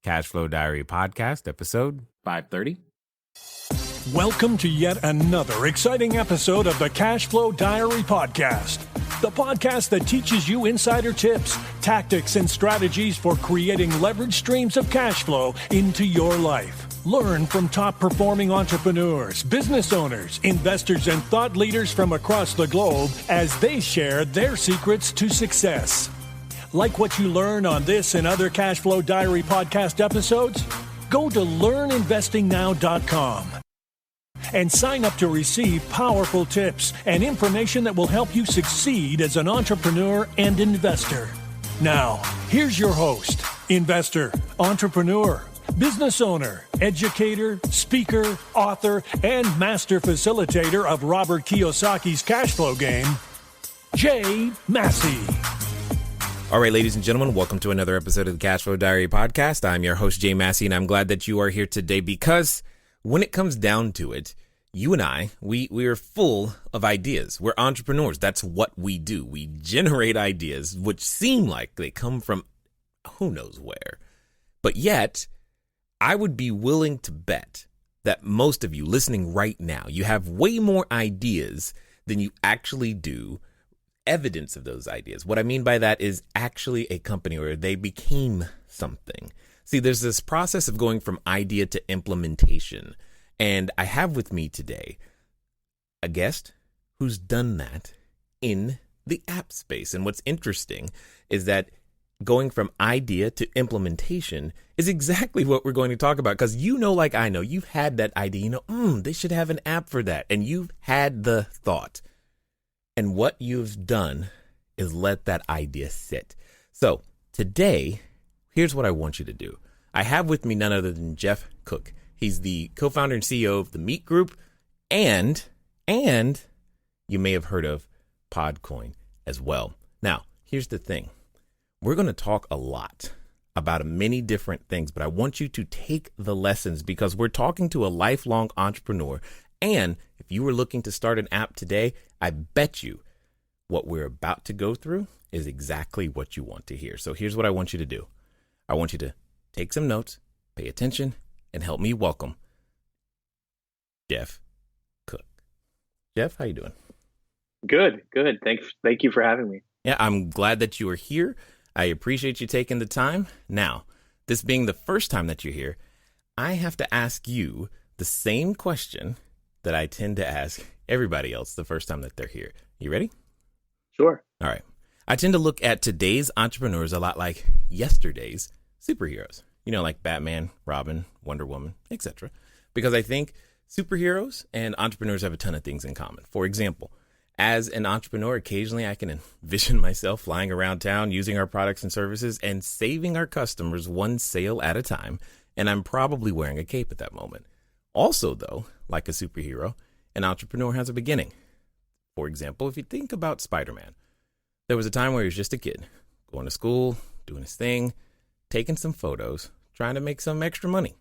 Cashflow Diary Podcast, episode 530. Welcome to yet another exciting episode of the Cashflow Diary Podcast, the podcast that teaches you insider tips, tactics, and strategies for creating leverage streams of cash flow into your life. Learn from top-performing entrepreneurs, business owners, investors, and thought leaders from across the globe as they share their secrets to success. Like what you learn on this and other Cashflow Diary podcast episodes? Go to learninvestingnow.com and sign up to receive powerful tips and information that will help you succeed as an entrepreneur and investor. Now, here's your host, investor, entrepreneur, business owner, educator, speaker, author, and master facilitator of Robert Kiyosaki's cash flow game, Jay Massey. All right, ladies and gentlemen, welcome to another episode of the Cashflow Diary Podcast. I'm your host, Jay Massey, and I'm glad that you are here today because when it comes down to it, you and I, we are full of ideas. We're entrepreneurs. That's what we do. We generate ideas which seem like they come from who knows where. But yet, I would be willing to bet that most of you listening right now, you have way more ideas than you actually do evidence of those ideas. What I mean by that is actually a company where they became something. See, there's this process of going from idea to implementation. And I have with me today a guest who's done that in the app space. And what's interesting is that going from idea to implementation is exactly what we're going to talk about. Because you know, like I know, you've had that idea, they should have an app for that. And you've had the thought. And what you've done is let that idea sit. So today, here's what I want you to do. I have with me none other than Geoff Cook. He's the co-founder and CEO of the Meek Group. And you may have heard of Podcoin as well. Now, here's the thing. We're going to talk a lot about many different things, but I want you to take the lessons because we're talking to a lifelong entrepreneur. And if you were looking to start an app today, I bet you what we're about to go through is exactly what you want to hear. So here's what I want you to do. I want you to take some notes, pay attention, and help me welcome Geoff Cook. Geoff, how you doing? Good. Thank you for having me. Yeah, I'm glad that you are here. I appreciate you taking the time. Now, this being the first time that you're here, I have to ask you the same question that I tend to ask everybody else the first time that they're here. You ready? Sure. All right. I tend to look at today's entrepreneurs a lot like yesterday's superheroes. You know, like Batman, Robin, Wonder Woman, etc. Because I think superheroes and entrepreneurs have a ton of things in common. For example, as an entrepreneur, occasionally I can envision myself flying around town using our products and services and saving our customers one sale at a time. And I'm probably wearing a cape at that moment. Also, though, like a superhero, an entrepreneur has a beginning. For example, if you think about Spider-Man, there was a time where he was just a kid, going to school, doing his thing, taking some photos, trying to make some extra money.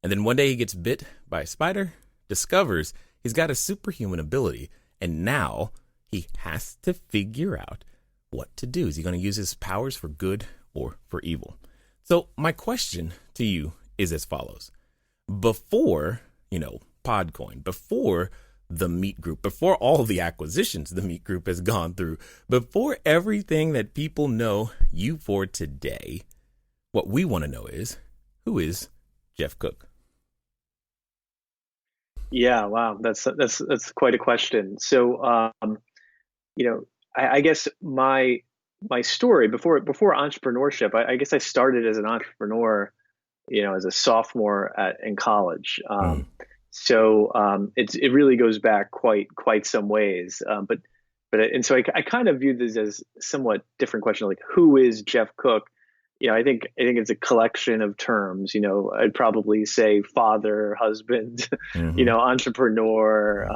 And then one day he gets bit by a spider, discovers he's got a superhuman ability, and now he has to figure out what to do. Is he going to use his powers for good or for evil? So my question to you is as follows. Before, Podcoin, before the Meek Group, before all the acquisitions the Meek Group has gone through, before everything that people know you for today, what we want to know is, who is Geoff Cook? Yeah, wow, that's quite a question. So, I guess my story before entrepreneurship, I guess I started as an entrepreneur, as a sophomore in college. It really goes back quite some ways. And so I kind of view this as somewhat different question, like who is Geoff Cook? I think it's a collection of terms. I'd probably say father, husband, entrepreneur,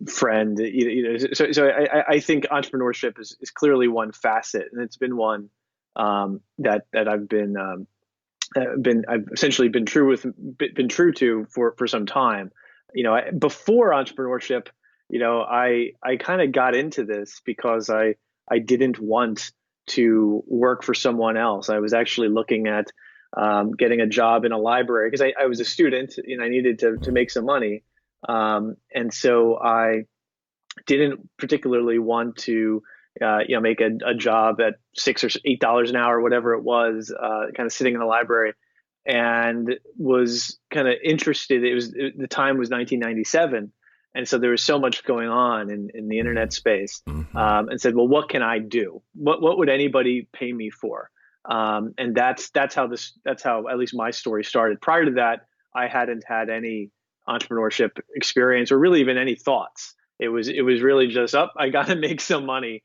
friend. So I think entrepreneurship is clearly one facet, and it's been one that I've essentially been true to for some time. Before entrepreneurship, I kind of got into this because I didn't want to work for someone else. I was actually looking at getting a job in a library because I was a student and I needed to make some money. And so I didn't particularly want to, make a job at $6 or $8 an hour, whatever it was, kind of sitting in the library, and was kind of interested. The time was 1997. And so there was so much going on in the internet space, and said, well, what can I do? What would anybody pay me for? And that's how at least my story started. Prior to that, I hadn't had any entrepreneurship experience or really even any thoughts. It was really just I got to make some money.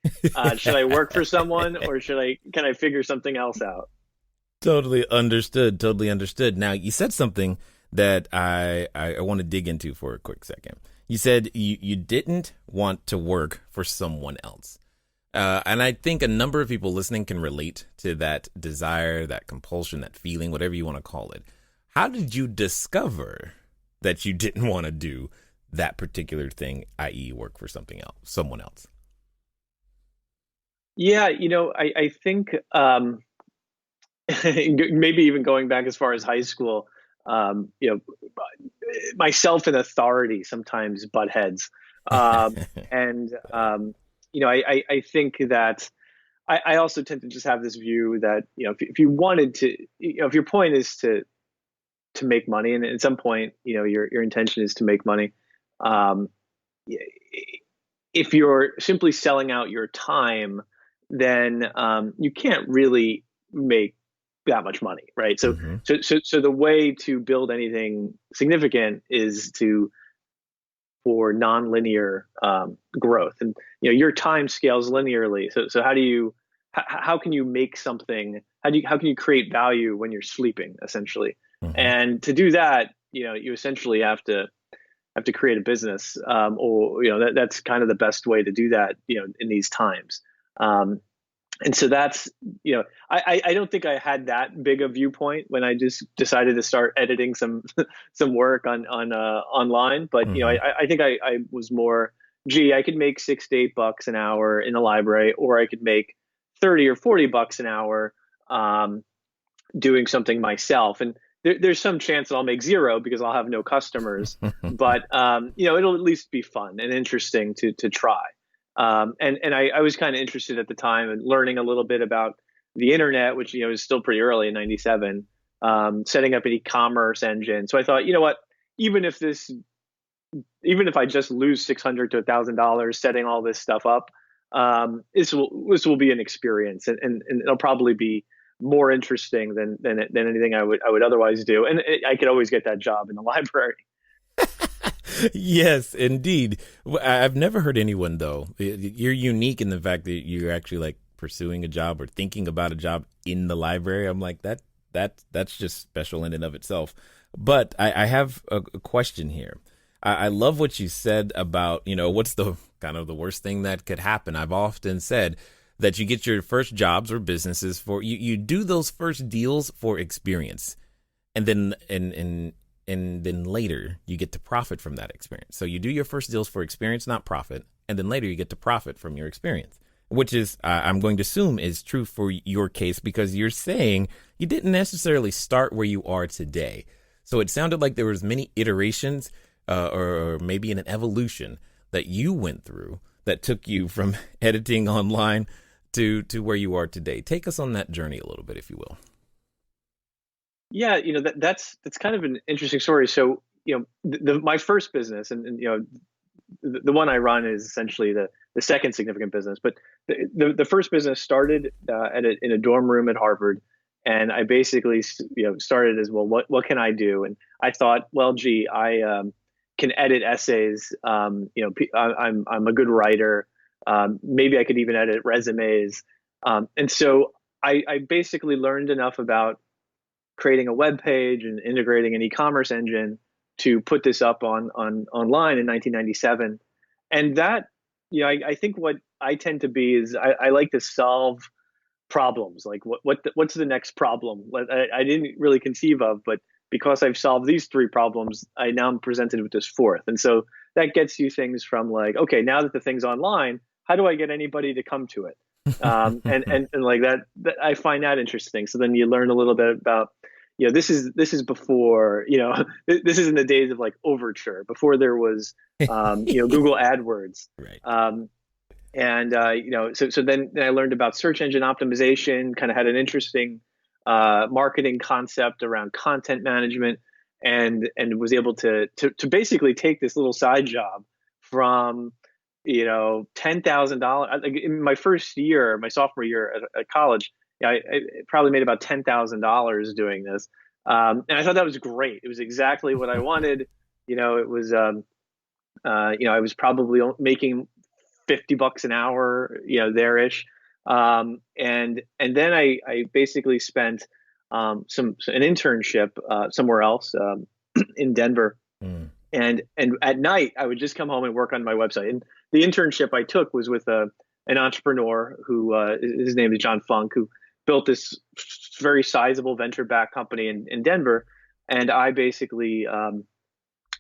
Should I work for someone or can I figure something else out? Totally understood. Totally understood. Now, you said something that I want to dig into for a quick second. You said you didn't want to work for someone else. And I think a number of people listening can relate to that desire, that compulsion, that feeling, whatever you want to call it. How did you discover that you didn't want to do that particular thing, i.e. work for someone else? Yeah, I think maybe even going back as far as high school, myself and authority sometimes butt heads. And, I think that I also tend to just have this view that, if you wanted to, if your point is to make money, and at some point, your intention is to make money. If you're simply selling out your time, then you can't really make that much money, right? So the way to build anything significant is for nonlinear growth, and your time scales linearly. So how can you make something? How can you create value when you're sleeping, essentially? And to do that, you essentially have to create a business, or that's kind of the best way to do that, in these times. And so that's, I don't think I had that big a viewpoint when I just decided to start editing some work on online. But I think I was more, I could make $6 to $8 an hour in a library, or I could make $30 or $40 an hour doing something myself. And there's some chance that I'll make zero because I'll have no customers. But it'll at least be fun and interesting to try. And I was kind of interested at the time in learning a little bit about the internet, which, is still pretty early in 97, setting up an e-commerce engine. So I thought, what, even if I just lose $600 to $1,000 setting all this stuff up, this will be an experience, and it'll probably be more interesting than anything I would otherwise do. And I could always get that job in the library. Yes, indeed. I've never heard anyone, though. You're unique in the fact that you're actually like pursuing a job or thinking about a job in the library. I'm like, that's just special in and of itself. But I have a question here. I love what you said about, what's the kind of the worst thing that could happen. I've often said that you get your first jobs or businesses you do those first deals for experience, and then later you get to profit from that experience. So you do your first deals for experience, not profit. And then later you get to profit from your experience, which is, I'm going to assume, is true for your case, because you're saying you didn't necessarily start where you are today. So it sounded like there was many iterations or maybe an evolution that you went through that took you from editing online to where you are today. Take us on that journey a little bit, if you will. Yeah, that's kind of an interesting story. So, my first business, and the one I run is essentially the second significant business. But the first business started in a dorm room at Harvard, and I basically started as, well, what can I do? And I thought, well, I can edit essays. I'm a good writer. Maybe I could even edit resumes. And so I basically learned enough about creating a web page and integrating an e-commerce engine to put this up online in 1997. And that, I think what I tend to be is I like to solve problems. Like what's the next problem I didn't really conceive of, but because I've solved these three problems, I now am presented with this fourth. And so that gets you things from like, okay, now that the thing's online, how do I get anybody to come to it? and like that I find that interesting. So then you learn a little bit about, this is before, this is in the days of like Overture, before there was, Google AdWords. Right. And so then I learned about search engine optimization, kind of had an interesting marketing concept around content management, and was able to basically take this little side job from $10,000. Like in my first year, my sophomore year at college, I probably made about $10,000 doing this, and I thought that was great. It was exactly what I wanted. It was I was probably making $50 an hour, there-ish. And then I basically spent an internship somewhere else, in Denver. Mm. And at night I would just come home and work on my website. And the internship I took was with an entrepreneur who, his name is John Funk, who built this very sizable venture-backed company in Denver. And I basically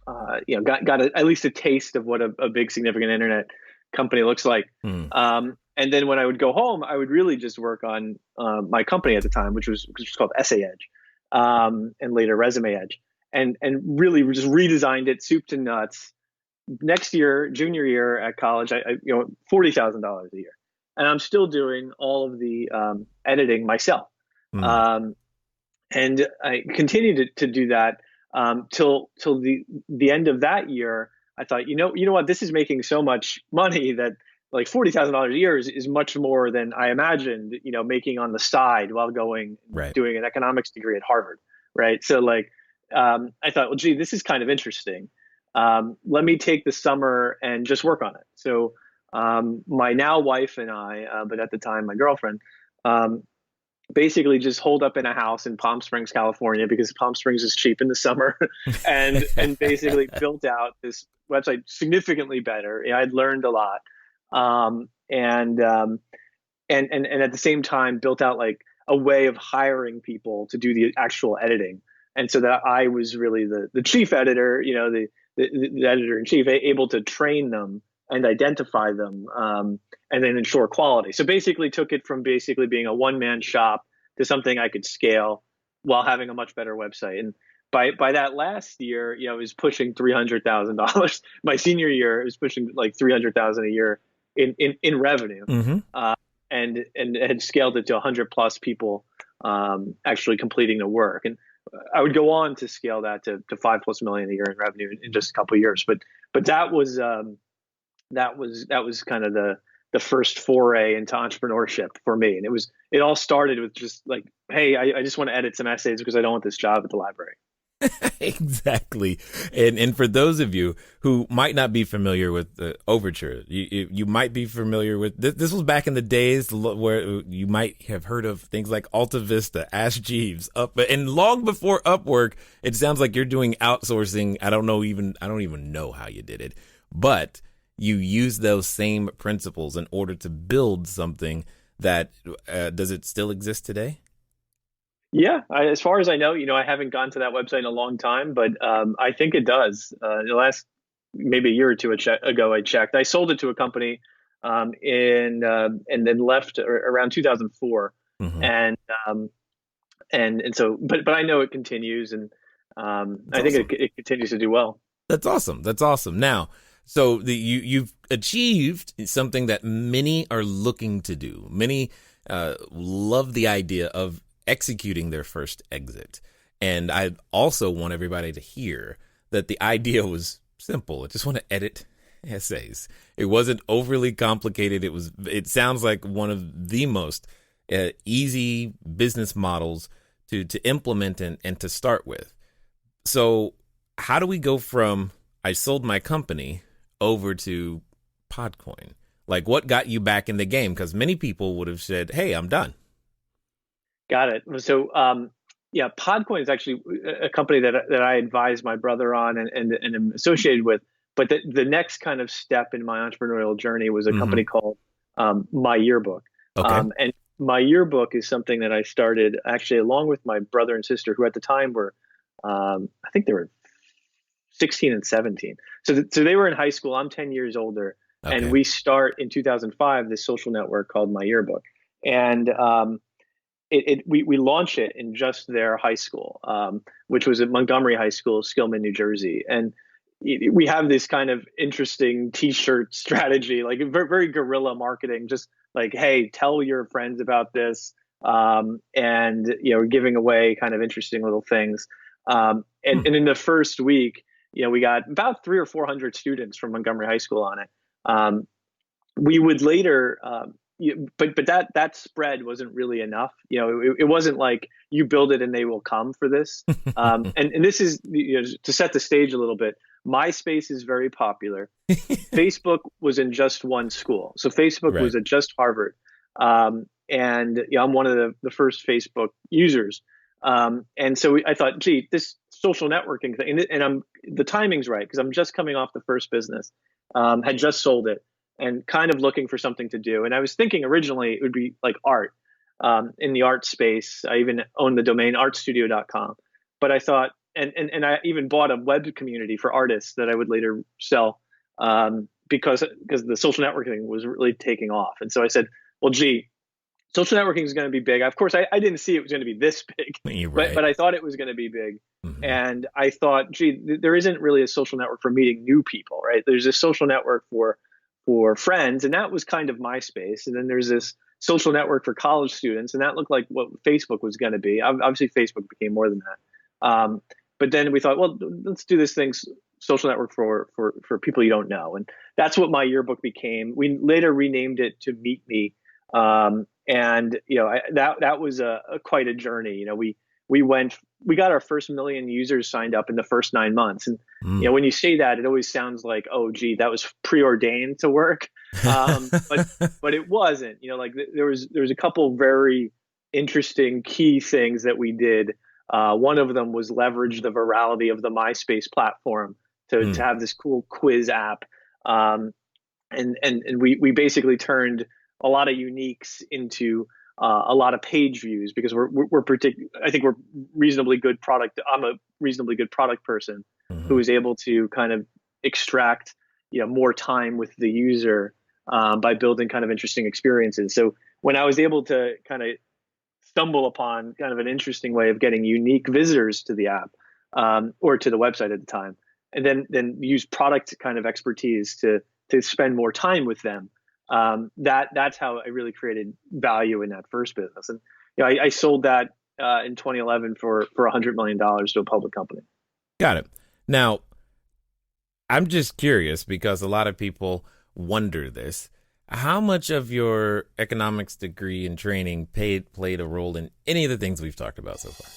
got at least a taste of what a big significant internet company looks like. And then when I would go home, I would really just work on my company at the time, which was called Essay Edge, and later Resume Edge, and really just redesigned it soup to nuts. Next year, junior year at college, I $40,000 a year, and I'm still doing all of the editing myself. Mm. And I continued to do that till the end of that year. I thought, you know what, this is making so much money that like $40,000 a year is much more than I imagined, making on the side while doing an economics degree at Harvard, right? So like, I thought, well, gee, this is kind of interesting. Let me take the summer and just work on it. So my now wife and I, but at the time my girlfriend, basically just holed up in a house in Palm Springs, California, because Palm Springs is cheap in the summer, and basically built out this website significantly better. I'd learned a lot, and at the same time built out like a way of hiring people to do the actual editing, and so that I was really the chief editor, the editor in chief, able to train them and identify them, and then ensure quality. So basically took it from basically being a one-man shop to something I could scale while having a much better website. And by that last year, it was pushing $300,000. My senior year, it was pushing like $300,000 a year in revenue, and had scaled it to 100 plus people actually completing the work. And I would go on to scale that to $5+ million a year in revenue in just a couple of years. But that was kind of the first foray into entrepreneurship for me. And it all started with just like, hey, I just want to edit some essays because I don't want this job at the library. Exactly. And for those of you who might not be familiar with the Overture, you might be familiar with this. Was back in the days where you might have heard of things like Alta Vista, Ask Jeeves, and long before Upwork. It sounds like you're doing outsourcing. I don't even know how you did it, but you use those same principles in order to build something that does it still exist today? Yeah, as far as I know, I haven't gone to that website in a long time, but I think it does. The last maybe a year or two ago, I checked. I sold it to a company, and then left around 2004, and so, but I know it continues, and I think it continues to do well. That's awesome. That's awesome. Now, so you've achieved something that many are looking to do. Many love the idea of executing their first exit. And I also want everybody to hear that the idea was simple. I just want to edit essays. It wasn't overly complicated. It sounds like one of the most easy business models to implement and to start with. So how do we go from I sold my company over to Podcoin? Like, what got you back in the game? Because many people would have said, hey, I'm done. Got it. So, Podcoin is actually a company that I advised my brother on and am associated with. But the next kind of step in my entrepreneurial journey was a company called myYearbook. Okay. And myYearbook is something that I started actually along with my brother and sister, who at the time were, I think they were 16 and 17. So they were in high school. I'm 10 years older. Okay. And we start in 2005 this social network called MyYearbook, and we launch it in just their high school, which was at Montgomery High School, Skillman, New Jersey, and we have this kind of interesting T-shirt strategy, like very, very guerrilla marketing, just like, hey, tell your friends about this, and giving away kind of interesting little things. And in the first week, we got about 300 or 400 students from Montgomery High School on it. We would later, but that spread wasn't really enough. It wasn't like you build it and they will come for this. And this is to set the stage a little bit. MySpace is very popular. Facebook was in just one school, so Facebook Right. was at just Harvard. And I'm one of the first Facebook users. And so I thought, gee, this social networking thing, and the timing's right because I'm just coming off the first business, had just sold it, and kind of looking for something to do. And I was thinking originally it would be like art, in the art space. I even owned the domain artstudio.com, but I thought, and I even bought a web community for artists that I would later sell, because the social networking was really taking off. And so I said, well, gee, social networking is going to be big. Of course, I didn't see it was going to be this big, You're right. but I thought it was going to be big. Mhm. And I thought, gee, there isn't really a social network for meeting new people, right? There's a social network for friends, and that was kind of MySpace. And then there's this social network for college students, and that looked like what Facebook was going to be. Obviously, Facebook became more than that. But then we thought, well, let's do this thing, social network for people you don't know, and that's what MyYearbook became. We later renamed it to MeetMe, and that was quite a journey. We got our first 1 million users signed up in the first 9 months, and when you say that, it always sounds like, oh, gee, that was preordained to work, but it wasn't. There was a couple very interesting key things that we did. One of them was leverage the virality of the MySpace platform to have this cool quiz app, and we basically turned a lot of uniques into a lot of page views because I think we're reasonably good product. I'm a reasonably good product person who is able to kind of extract more time with the user by building kind of interesting experiences. So when I was able to kind of stumble upon kind of an interesting way of getting unique visitors to the app, or to the website at the time, and then use product kind of expertise to spend more time with them. That's how I really created value in that first business. And I sold that in 2011 for $100 million to a public company. Got it. Now, I'm just curious because a lot of people wonder this. How much of your economics degree and training played a role in any of the things we've talked about so far?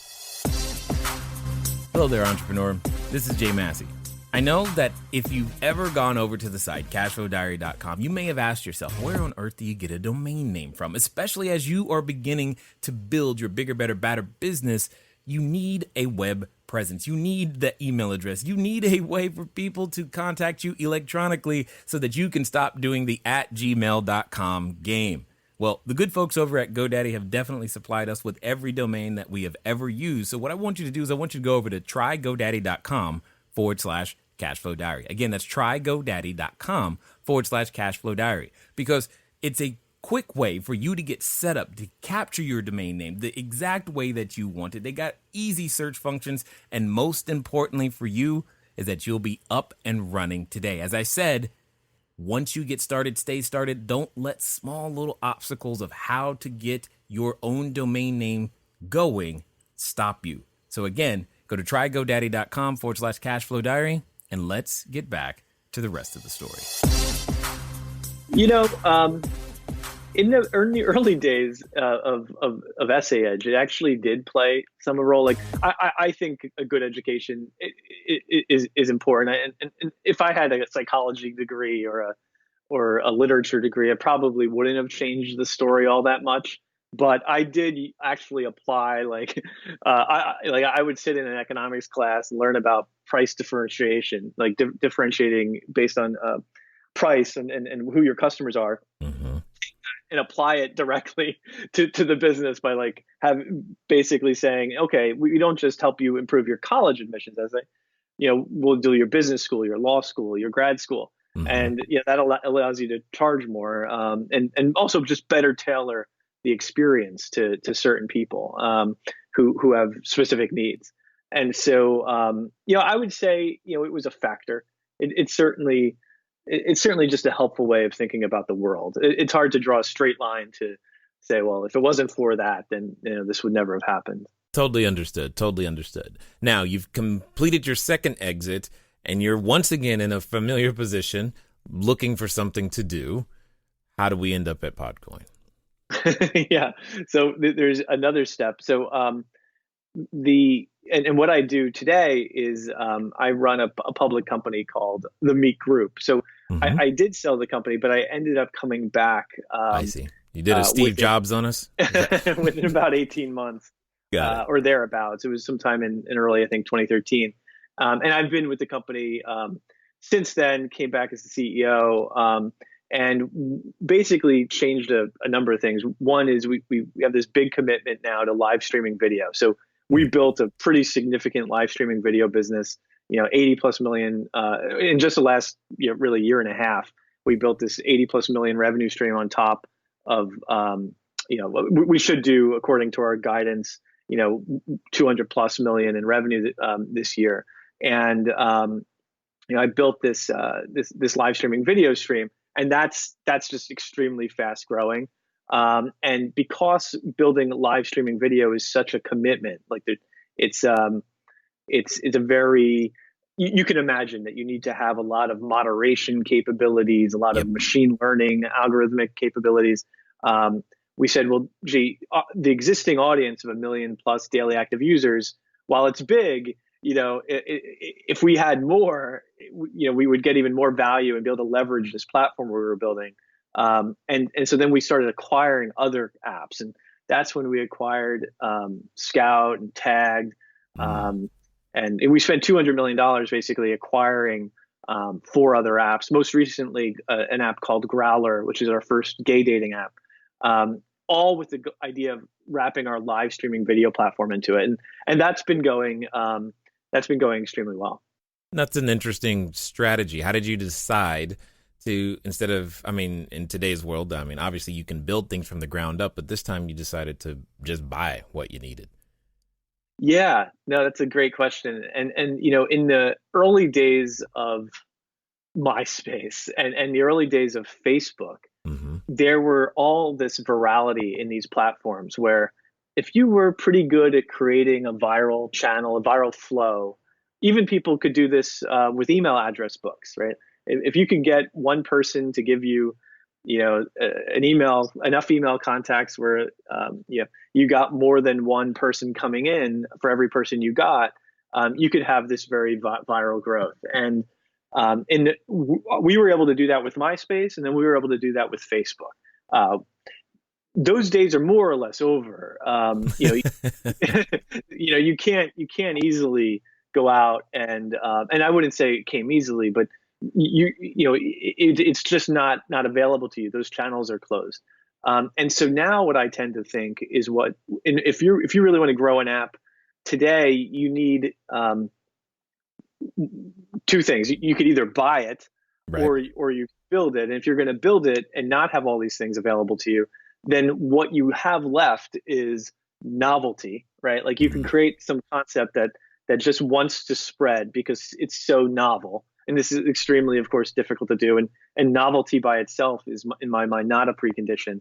Hello there, entrepreneur. This is Jay Massey. I know that if you've ever gone over to the site, cashflowdiary.com, you may have asked yourself, where on earth do you get a domain name from? Especially as you are beginning to build your bigger, better, badder business, you need a web presence. You need the email address. You need a way for people to contact you electronically so that you can stop doing the @gmail.com game. Well, the good folks over at GoDaddy have definitely supplied us with every domain that we have ever used. So what I want you to do is I want you to go over to trygodaddy.com/cashflowdiary. Again, that's trygodaddy.com/cashflowdiary, because it's a quick way for you to get set up to capture your domain name the exact way that you want it. They got easy search functions, and most importantly for you is that you'll be up and running today. As I said, once you get started, stay started. Don't let small little obstacles of how to get your own domain name going stop you. So again, go to trygodaddy.com/cashflowdiary, and let's get back to the rest of the story. In the early days of Essay Edge, it actually did play some role. Like I think a good education is important. And if I had a psychology degree or a literature degree, I probably wouldn't have changed the story all that much. But I did actually apply. I would sit in an economics class and learn about price differentiation, like differentiating based on price and who your customers are. Mm-hmm. And apply it directly to the business by basically saying, okay, we don't just help you improve your college admissions, we'll do your business school, your law school, your grad school. And that allows you to charge more, and also just better tailor the experience to certain people who have specific needs. And so I would say it was a factor. It's certainly just a helpful way of thinking about the world. It's hard to draw a straight line to say, well, if it wasn't for that, then this would never have happened. Totally understood. Totally understood. Now you've completed your second exit, and you're once again in a familiar position, looking for something to do. How do we end up at Podcoin? Yeah. So there's another step. So and what I do today is I run a public company called the Meek Group. So I did sell the company, but I ended up coming back. I see. You did a Steve Jobs on us? Within about 18 months or thereabouts. It was sometime in early, I think, 2013. And I've been with the company since then, came back as the CEO, and basically changed a number of things. One is we have this big commitment now to live streaming video. So we built a pretty significant live streaming video business, 80 plus million in just the last really year and a half. We built this 80 plus million revenue stream on top of, we should do, according to our guidance, 200 plus million in revenue this year. And I built this live streaming video stream, and that's just extremely fast growing. And because building live streaming video is such a commitment, like it's a very, you can imagine that you need to have a lot of moderation capabilities, a lot of machine learning, algorithmic capabilities. We said, well, gee, the existing audience of 1 million plus daily active users, while it's big, if we had more, we would get even more value and be able to leverage this platform we were building. And so then we started acquiring other apps, and that's when we acquired Scout and Tagged, and we spent $200 million basically acquiring 4 other apps. Most recently, an app called Growlr, which is our first gay dating app, all with the idea of wrapping our live streaming video platform into it, and that's been going extremely well. That's an interesting strategy. How did you decide to, instead of, in today's world, obviously you can build things from the ground up, but this time you decided to just buy what you needed? Yeah, no, that's a great question. And in the early days of MySpace and the early days of Facebook, there were all this virality in these platforms where if you were pretty good at creating a viral channel, a viral flow, even people could do this with email address books, right? If you could get one person to give you, an email, enough email contacts where, you got more than one person coming in for every person you got, you could have this very viral growth. And we were able to do that with MySpace, and then we were able to do that with Facebook. Those days are more or less over. You can't easily go out and I wouldn't say it came easily, but it's just not available to you. Those channels are closed. And so now what I tend to think is if you really want to grow an app today, you need 2 things. You could either buy it, right, or you build it. And if you're going to build it and not have all these things available to you, then what you have left is novelty, right? Like you can create some concept that just wants to spread because it's so novel. And this is extremely, of course, difficult to do. And novelty by itself is, in my mind, not a precondition.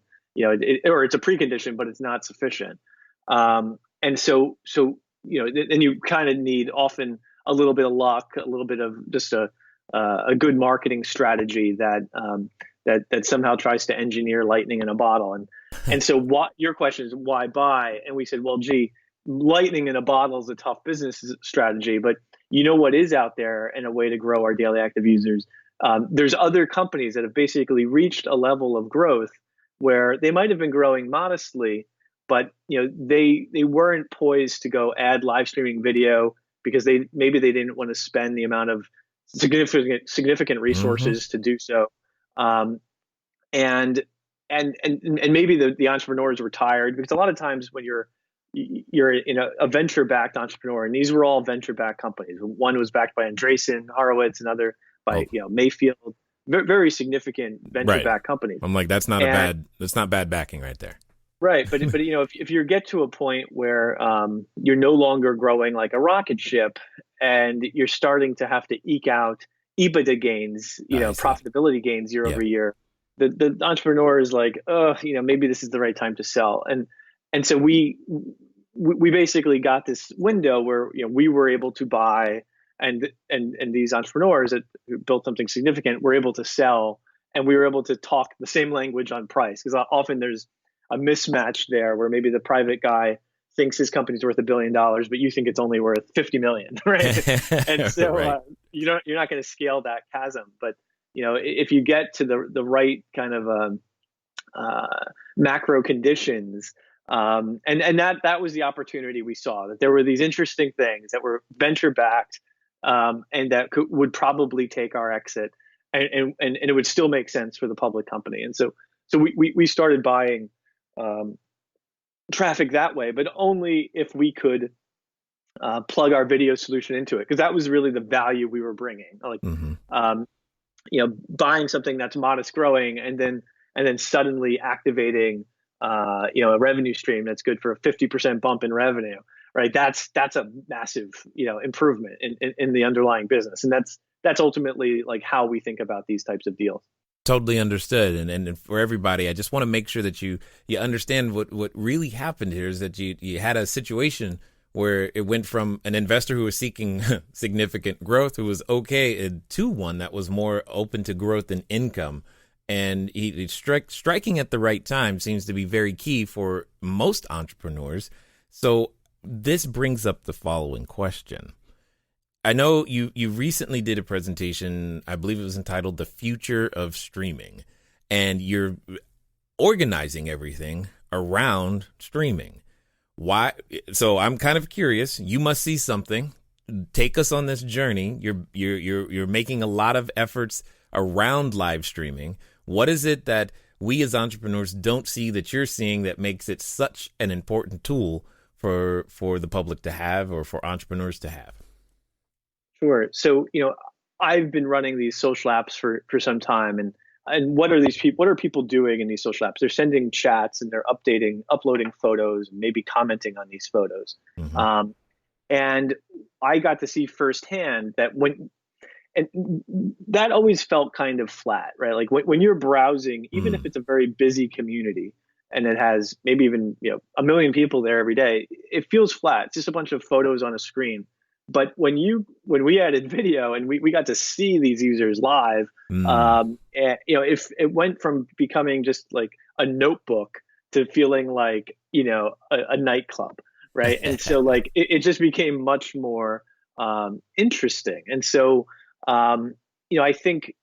Or it's a precondition, but it's not sufficient. And so then you kind of need often a little bit of luck, a little bit of just a good marketing strategy that somehow tries to engineer lightning in a bottle. And so what your question is, why buy? And we said, well, gee, lightning in a bottle is a tough business strategy, but what is out there and a way to grow our daily active users. There's other companies that have basically reached a level of growth where they might have been growing modestly, but they weren't poised to go add live streaming video because maybe they didn't want to spend the amount of significant resources to do so. And maybe the entrepreneurs were tired, because a lot of times when you're a venture-backed entrepreneur, and these were all venture-backed companies. One was backed by Andreessen Horowitz, another by Mayfield. very significant venture-backed companies. I'm like, that's not bad backing right there. Right, but if you get to a point where you're no longer growing like a rocket ship, and you're starting to have to eke out EBITDA gains, profitability gains year over year, the entrepreneur is like, oh, maybe this is the right time to sell, and so we basically got this window where we were able to buy, and these entrepreneurs that built something significant were able to sell, and we were able to talk the same language on price, because often there's a mismatch there where maybe the private guy thinks his company's worth $1 billion, but you think it's only worth 50 million, right? And so right. You're not going to scale that chasm. But if you get to the right kind of macro conditions, and that was the opportunity we saw, that there were these interesting things that were venture backed, and that would probably take our exit, and it would still make sense for the public company. And so we started buying traffic that way, but only if we could plug our video solution into it, because that was really the value we were bringing. Like, buying something that's modest growing, and then suddenly activating, a revenue stream that's good for a 50% bump in revenue, right? That's a massive, improvement in the underlying business, and that's ultimately like how we think about these types of deals. Totally understood. And for everybody, I just want to make sure that you understand what really happened here is that you had a situation where it went from an investor who was seeking significant growth, who was okay, to one that was more open to growth and income. And striking at the right time seems to be very key for most entrepreneurs. So this brings up the following question. I know you recently did a presentation, I believe it was entitled The Future of Streaming, and you're organizing everything around streaming. Why? So I'm kind of curious. You must see something. Take us on this journey. You're making a lot of efforts around live streaming. What is it that we as entrepreneurs don't see that you're seeing that makes it such an important tool for the public to have, or for entrepreneurs to have? Sure. So, I've been running these social apps for some time, and what are people doing in these social apps? They're sending chats, and they're uploading photos, and maybe commenting on these photos. Mm-hmm. And I got to see firsthand that and that always felt kind of flat, right? Like when you're browsing, even if it's a very busy community and it has maybe even, 1 million people there every day, it feels flat. It's just a bunch of photos on a screen. But when we added video and we got to see these users live, if it went from becoming just like a notebook to feeling like, a nightclub, right? And so like it just became much more interesting. And so I think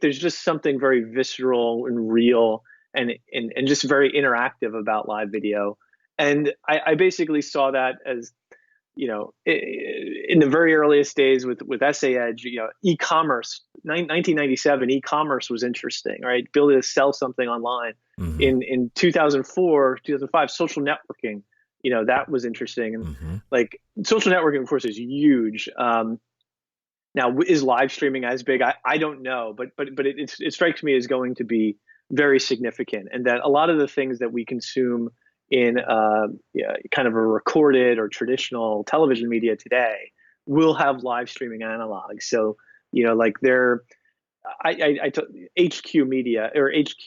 there's just something very visceral and real and just very interactive about live video. And I basically saw that as, in the very earliest days with Essay Edge, e-commerce, 1997, e-commerce was interesting, right? Ability to sell something online. Mm-hmm. In 2004, 2005, social networking, that was interesting. And like social networking, of course, is huge. Now, is live streaming as big? I don't know, but it strikes me as going to be very significant, and that a lot of the things that we consume in kind of a recorded or traditional television media today will have live streaming analogs. So, like HQ Media or HQ,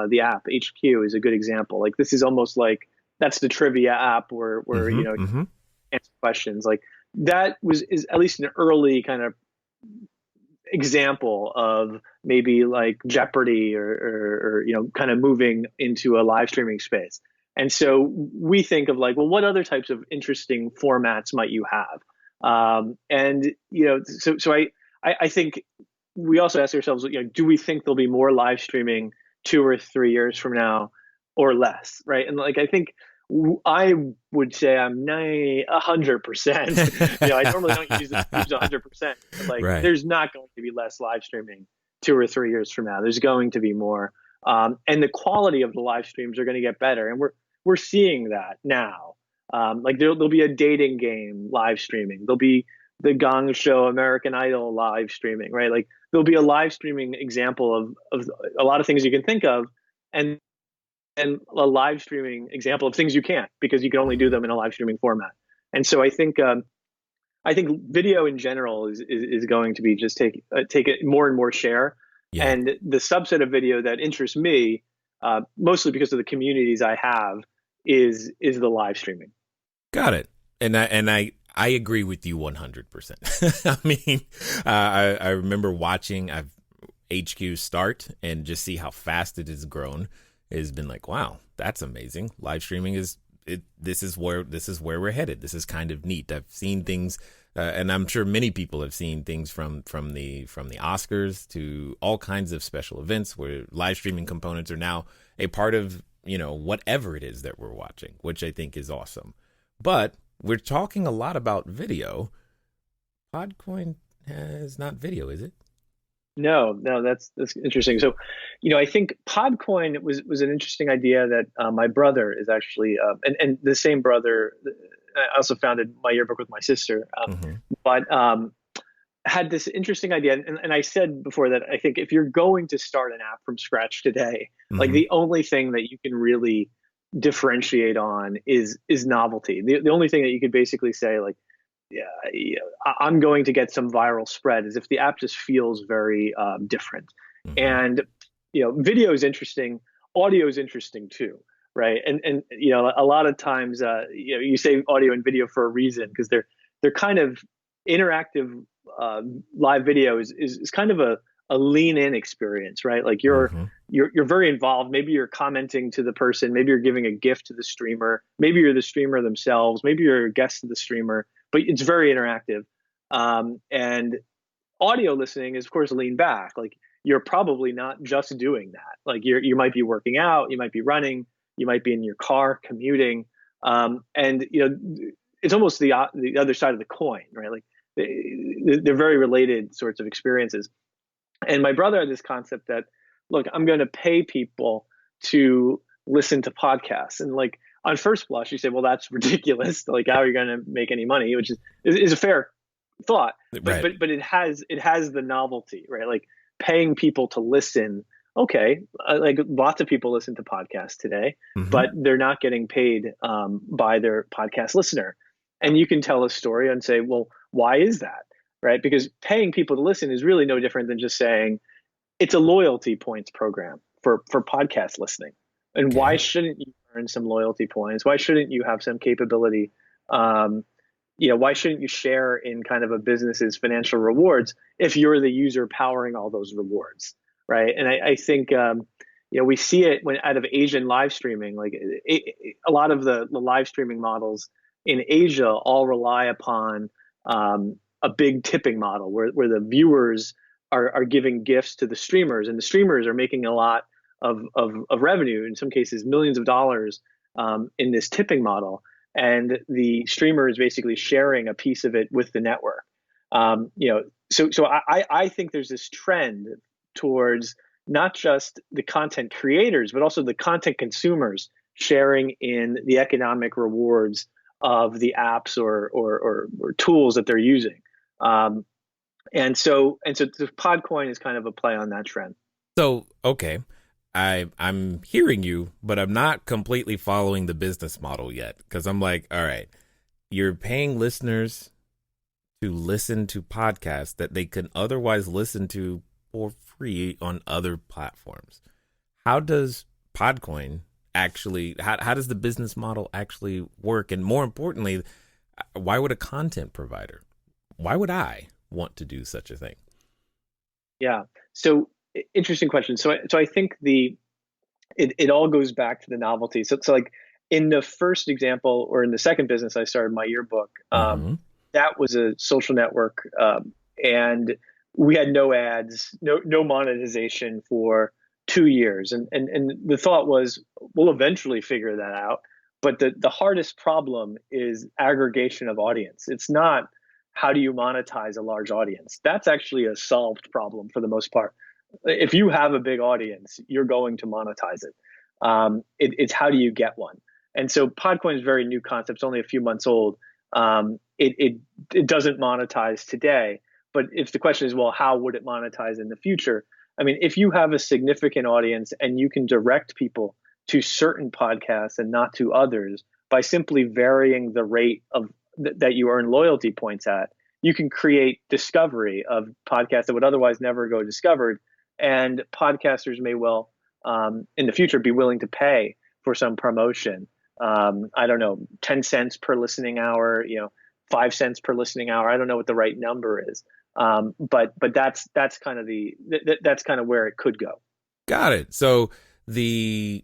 the app HQ is a good example. Like this is almost like that's the trivia app where answer questions. Like that is at least an early kind of example of maybe like Jeopardy or kind of moving into a live streaming space. And so we think of like, well, what other types of interesting formats might you have? So I think we also ask ourselves, do we think there'll be more live streaming 2 or 3 years from now or less, right? And like, I think I would say I'm 100%. I normally don't use 100%. But like, right. There's not going to be less live streaming 2 or 3 years from now. There's going to be more, and the quality of the live streams are going to get better, and we're seeing that now. Like there'll be a dating game live streaming. There'll be the Gong Show, American Idol live streaming, right? Like there'll be a live streaming example of a lot of things you can think of, and a live streaming example of things you can't, because you can only do them in a live streaming format. And so I think video in general is going to be just take it more and more share. Yeah. And the subset of video that interests me, mostly because of the communities I have, is the live streaming. Got it. And I agree with you 100%. I mean, I remember watching HQ start and just see how fast it has grown. It's been like, wow, that's amazing. Live streaming this is where we're headed. This is kind of neat. I've seen things, and I'm sure many people have seen things from the Oscars to all kinds of special events where live streaming components are now a part of, whatever it is that we're watching, which I think is awesome. But we're talking a lot about video. Podcoin has not video, is it? No, that's interesting. So, I think Podcoin was an interesting idea that my brother is actually, and the same brother. I also founded MyYearbook with my sister, but had this interesting idea. And I said before that I think if you're going to start an app from scratch today, like the only thing that you can really differentiate on is novelty. The only thing that you could basically say, like, I'm going to get some viral spread, is if the app just feels very different. And video is interesting, audio is interesting too, right? And a lot of times you say audio and video for a reason, because they're kind of interactive. Live video is kind of a lean in experience, right? Like you're very involved. Maybe you're commenting to the person, maybe you're giving a gift to the streamer, maybe you're the streamer themselves, maybe you're a guest to the streamer, but it's very interactive. And audio listening is, of course, lean back. Like you're probably not just doing that. Like you might be working out, you might be running, you might be in your car commuting, and it's almost the other side of the coin, right? Like they're very related sorts of experiences. And my brother had this concept that, look, I'm going to pay people to listen to podcasts, and like on first blush, you say, well, that's ridiculous. Like, how are you going to make any money? Which is a fair thought, right. but it has the novelty, right? Like paying people to listen. Okay, like lots of people listen to podcasts today, but they're not getting paid by their podcast listener. And you can tell a story and say, well, why is that? Right? Because paying people to listen is really no different than just saying it's a loyalty points program for podcast listening. And why shouldn't you earn some loyalty points? Why shouldn't you have some capability? Why shouldn't you share in kind of a business's financial rewards if you're the user powering all those rewards, right? And I think we see it when out of Asian live streaming, like a lot of the live streaming models in Asia all rely upon a big tipping model where the viewers are giving gifts to the streamers, and the streamers are making a lot of revenue, in some cases millions of dollars, in this tipping model, and the streamer is basically sharing a piece of it with the network. So I think there's this trend towards not just the content creators, but also the content consumers sharing in the economic rewards of the apps or tools that they're using. And so the Podcoin is kind of a play on that trend. So, okay, I'm hearing you, but I'm not completely following the business model yet, because I'm like, all right, you're paying listeners to listen to podcasts that they can otherwise listen to for free on other platforms. How does Podcoin actually, how does the business model actually work? And more importantly, why would a content provider, why would I want to do such a thing? Yeah. So interesting question. So I think it all goes back to the novelty. So like in the first example, or in the second business I started, MyYearbook, that was a social network, and we had no ads, no monetization for 2 years. And the thought was, we'll eventually figure that out. But the hardest problem is aggregation of audience. It's not how do you monetize a large audience. That's actually a solved problem for the most part. If you have a big audience, you're going to monetize it. It's how do you get one? And so Podcoin is a very new concept. It's only a few months old. it doesn't monetize today. But if the question is, well, how would it monetize in the future? I mean, if you have a significant audience and you can direct people to certain podcasts and not to others by simply varying the rate of that you earn loyalty points at, you can create discovery of podcasts that would otherwise never go discovered. And podcasters may well, in the future, be willing to pay for some promotion. I don't know, 10 cents per listening hour, 5 cents per listening hour. I don't know what the right number is. But that's kind of that's kind of where it could go. Got it. So the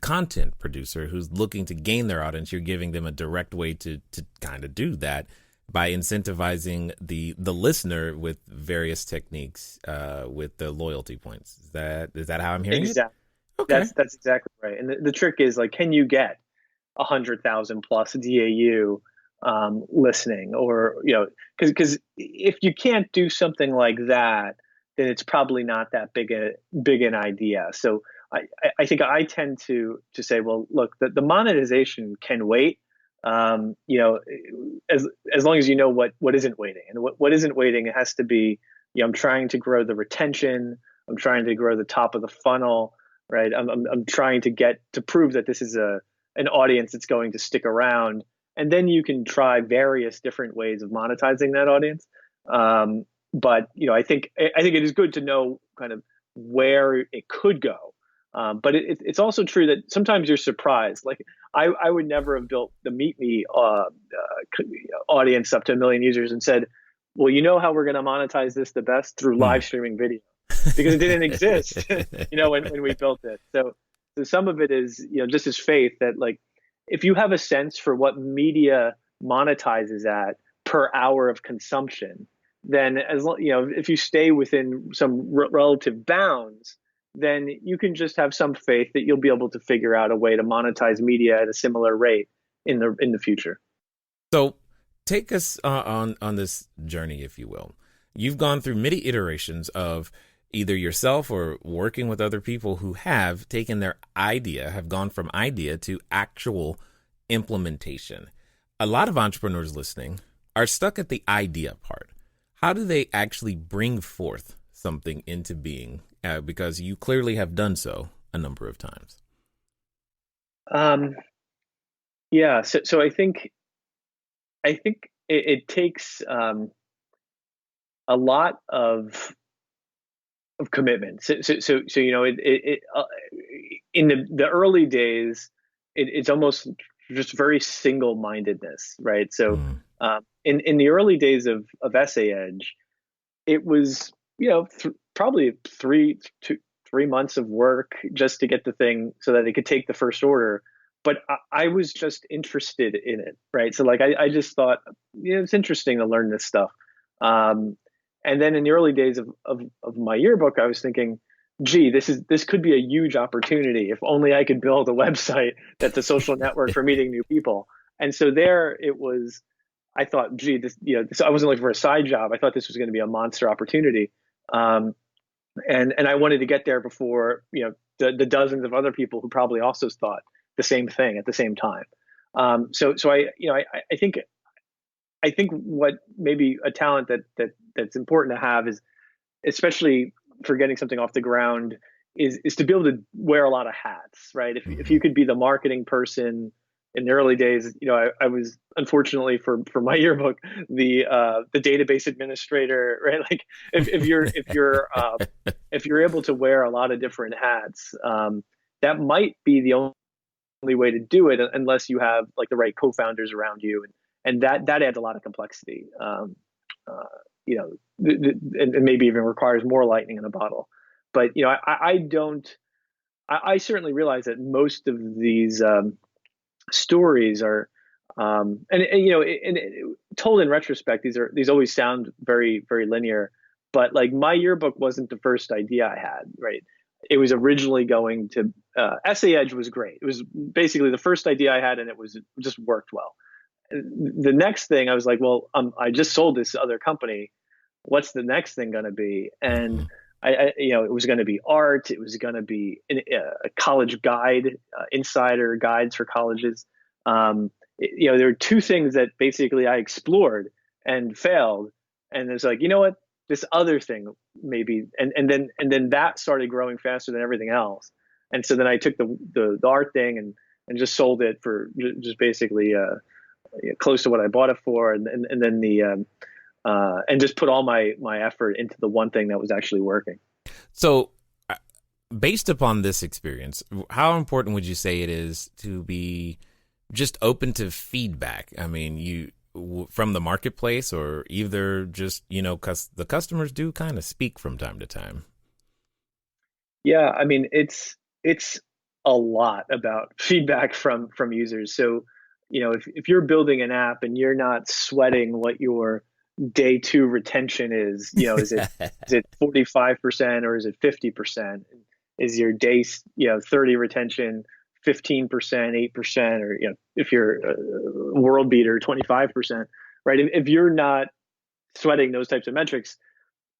content producer who's looking to gain their audience, you're giving them a direct way to kind of do that by incentivizing the listener with various techniques, with the loyalty points. Is that how I'm hearing it? Okay. That's exactly right. And the trick is, like, can you get 100,000 plus DAU listening, or because if you can't do something like that, then it's probably not that big an idea. So I think I tend to say, well, look, the monetization can wait. As long as you know what isn't waiting, and what isn't waiting, it has to be, I'm trying to grow the retention, I'm trying to grow the top of the funnel, right? I'm trying to prove that this is an audience that's going to stick around, and then you can try various different ways of monetizing that audience. But I think it is good to know kind of where it could go. But it's also true that sometimes you're surprised. Like I would never have built the MeetMe audience up to 1 million users and said, well, how we're going to monetize this the best? Through live streaming video, because it didn't exist, when we built it. So some of it is, just as faith that, like, if you have a sense for what media monetizes at per hour of consumption, then if you stay within some relative bounds, then you can just have some faith that you'll be able to figure out a way to monetize media at a similar rate in the future. So take us on this journey, if you will. You've gone through many iterations of either yourself or working with other people who have taken their idea, have gone from idea to actual implementation. A lot of entrepreneurs listening are stuck at the idea part. How do they actually bring forth something into being? Because you clearly have done so a number of times. Yeah. So I think it takes a lot of commitment. So in the early days, it's almost just very single-mindedness, right? So in the early days of Essay Edge, it was probably 3 months of work just to get the thing so that it could take the first order. But I was just interested in it, right? So like I just thought, it's interesting to learn this stuff. And then in the early days of my yearbook, I was thinking, gee, this could be a huge opportunity if only I could build a website that's a social network for meeting new people. And so there it was. I thought, gee, this I wasn't looking for a side job. I thought this was going to be a monster opportunity, and I wanted to get there before the dozens of other people who probably also thought the same thing at the same time. So I think what maybe a talent that's important to have is, especially for getting something off the ground, is to be able to wear a lot of hats, right? If you could be the marketing person in the early days, I was, unfortunately for my yearbook, the database administrator, right? Like if you're able to wear a lot of different hats, that might be the only way to do it, unless you have like the right co-founders around you, and that adds a lot of complexity. And maybe even requires more lightning in a bottle. But I certainly realize that most of these stories are, told in retrospect, these always sound very, very linear. But like my yearbook wasn't the first idea I had, right? It was originally going to Essay Edge was great. It was basically the first idea I had, and it just worked well. The next thing I was like, well, I just sold this other company. What's the next thing going to be? And it was going to be art. It was going to be a college guide, insider guides for colleges. there were two things that basically I explored and failed, and it's like, you know what, this other thing maybe, and then that started growing faster than everything else, and so then I took the art thing and just sold it for just basically close to what I bought it for, and then and just put all my effort into the one thing that was actually working. So, based upon this experience, how important would you say it is to be just open to feedback? I mean, from the marketplace, or either just, because the customers do kind of speak from time to time. Yeah, I mean, it's a lot about feedback from users. So, if you're building an app and you're not sweating what your day two retention is, is it 45% or is it 50%? Is your day 30 retention 15%, 8%, or if you're a world beater 25%, right? If you're not sweating those types of metrics,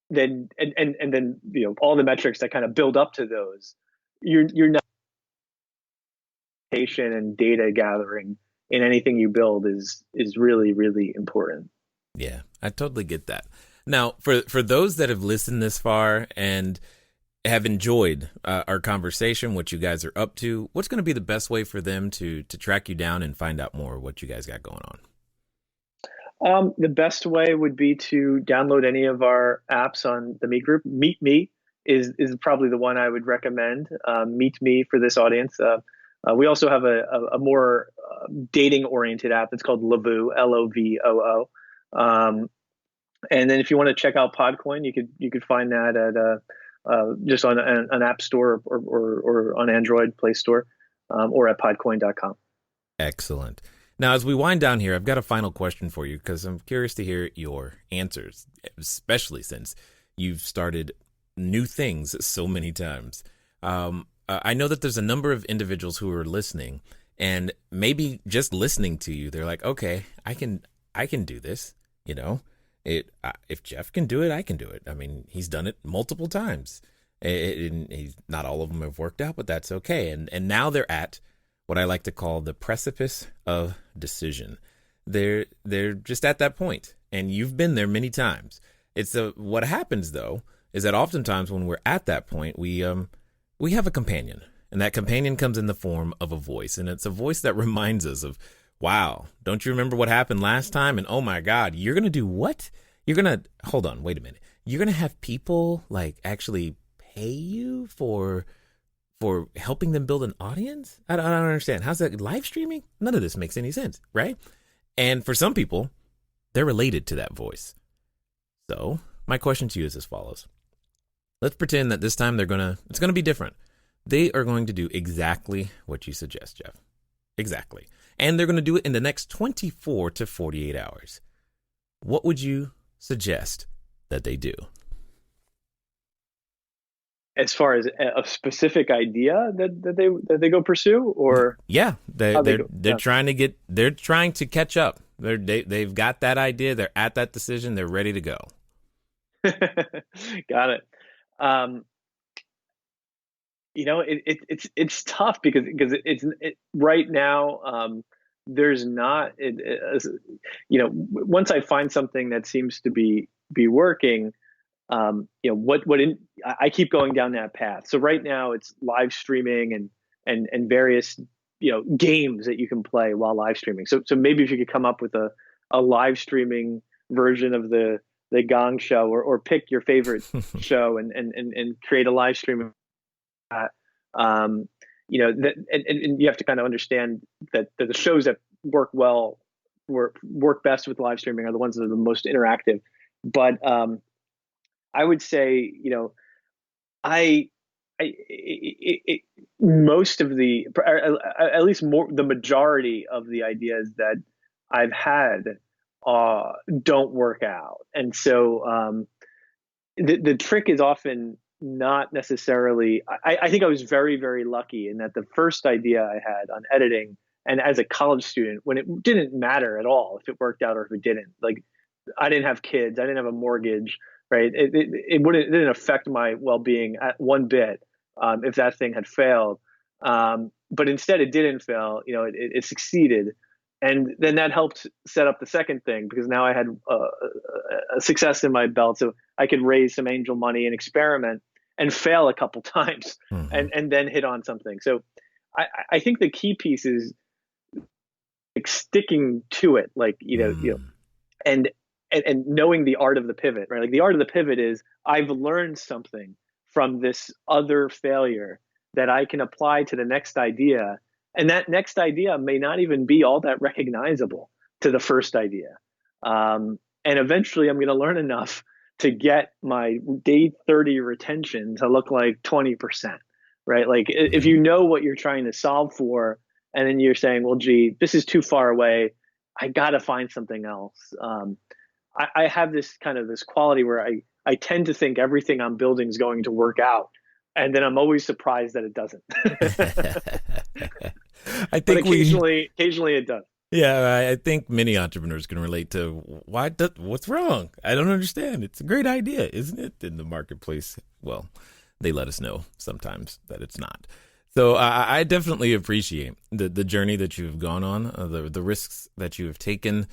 then and then all the metrics that kind of build up to those, you're not patient, and data gathering in anything you build is really, really important. Yeah, I totally get that. Now, for those that have listened this far and have enjoyed our conversation, what you guys are up to, what's going to be the best way for them to track you down and find out more what you guys got going on? The best way would be to download any of our apps on the Meek Group. MeetMe is probably the one I would recommend. MeetMe for this audience. We also have a more dating oriented app that's called Lovoo, Lovoo. And then if you want to check out Podcoin, you could find that at just on an app store or on Android Play Store, or at podcoin.com. Excellent. Now, as we wind down here, I've got a final question for you, because I'm curious to hear your answers, especially since you've started new things so many times. I know that there's a number of individuals who are listening, and maybe just listening to you, they're like, okay, I can do this. If Geoff can do it, I can do it. I mean, he's done it multiple times. Not all of them have worked out, but that's okay. And now they're at what I like to call the precipice of decision. They're just at that point, and you've been there many times. What happens though is that oftentimes when we're at that point, we have a companion, and that companion comes in the form of a voice, and it's a voice that reminds us of, wow, don't you remember what happened last time? And oh my God, you're gonna do what? Hold on, wait a minute. You're gonna have people like actually pay you for helping them build an audience? I don't understand. How's that live streaming? None of this makes any sense, right? And for some people, they're related to that voice. So my question to you is as follows. Let's pretend that this time it's gonna be different. They are going to do exactly what you suggest, Geoff. Exactly. And they're going to do it in the next 24 to 48 hours. What would you suggest that they do? As far as a specific idea that they go pursue, or yeah, they're trying to catch up. They've got that idea. They're at that decision. They're ready to go. Got it. It's tough because it's right now. There's not. Once I find something that seems to be working. I keep going down that path. So right now it's live streaming and various, games that you can play while live streaming. So maybe if you could come up with a live streaming version of the Gong Show, or pick your favorite show and create a live stream of that. And you have to kind of understand that the shows that work best with live streaming are the ones that are the most interactive. But I would say, most of at least the majority of the ideas that I've had don't work out. And so the trick is often not necessarily, I think I was very, very lucky in that the first idea I had on editing, and as a college student, when it didn't matter at all if it worked out or if it didn't, like I didn't have kids, I didn't have a mortgage, right? It didn't affect my well-being at one bit if that thing had failed. But instead it didn't fail, it succeeded. And then that helped set up the second thing, because now I had a success in my belt. So I could raise some angel money and experiment and fail a couple times and then hit on something. So I think the key piece is like sticking to it, like, and knowing the art of the pivot, right? Like the art of the pivot is I've learned something from this other failure that I can apply to the next idea. And that next idea may not even be all that recognizable to the first idea. And eventually I'm going to learn enough to get my day 30 retention to look like 20%, right? Like if you know what you're trying to solve for, and then you're saying, well, gee, this is too far away, I got to find something else. I have this quality where I tend to think everything I'm building is going to work out. And then I'm always surprised that it doesn't. I think occasionally it does. Yeah, I think many entrepreneurs can relate to what's wrong. I don't understand. It's a great idea, isn't it? In the marketplace, well, they let us know sometimes that it's not. So I definitely appreciate the journey that you've gone on, the risks that you have taken,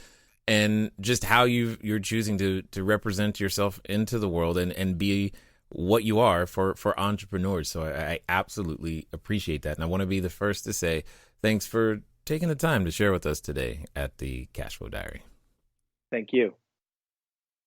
and just how you're choosing to represent yourself into the world and be what you are for entrepreneurs. So I absolutely appreciate that. And I want to be the first to say thanks for taking the time to share with us today at the Cashflow Diary. Thank you.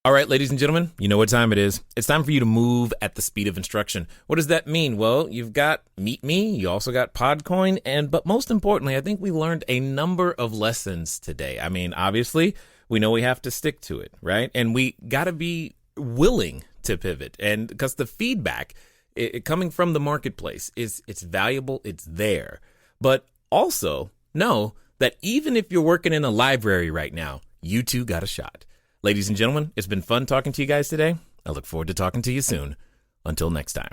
All right, ladies and gentlemen, you know what time it is. It's time for you to move at the speed of instruction. What does that mean? Well, you've got MeetMe, you also got Podcoin, but most importantly, I think we learned a number of lessons today. I mean, obviously, we know we have to stick to it, right? And we got to be willing to pivot, and because the feedback coming from the marketplace it's valuable, it's there. But also know that even if you're working in a library right now, you too got a shot. Ladies and gentlemen, it's been fun talking to you guys today. I look forward to talking to you soon. Until next time.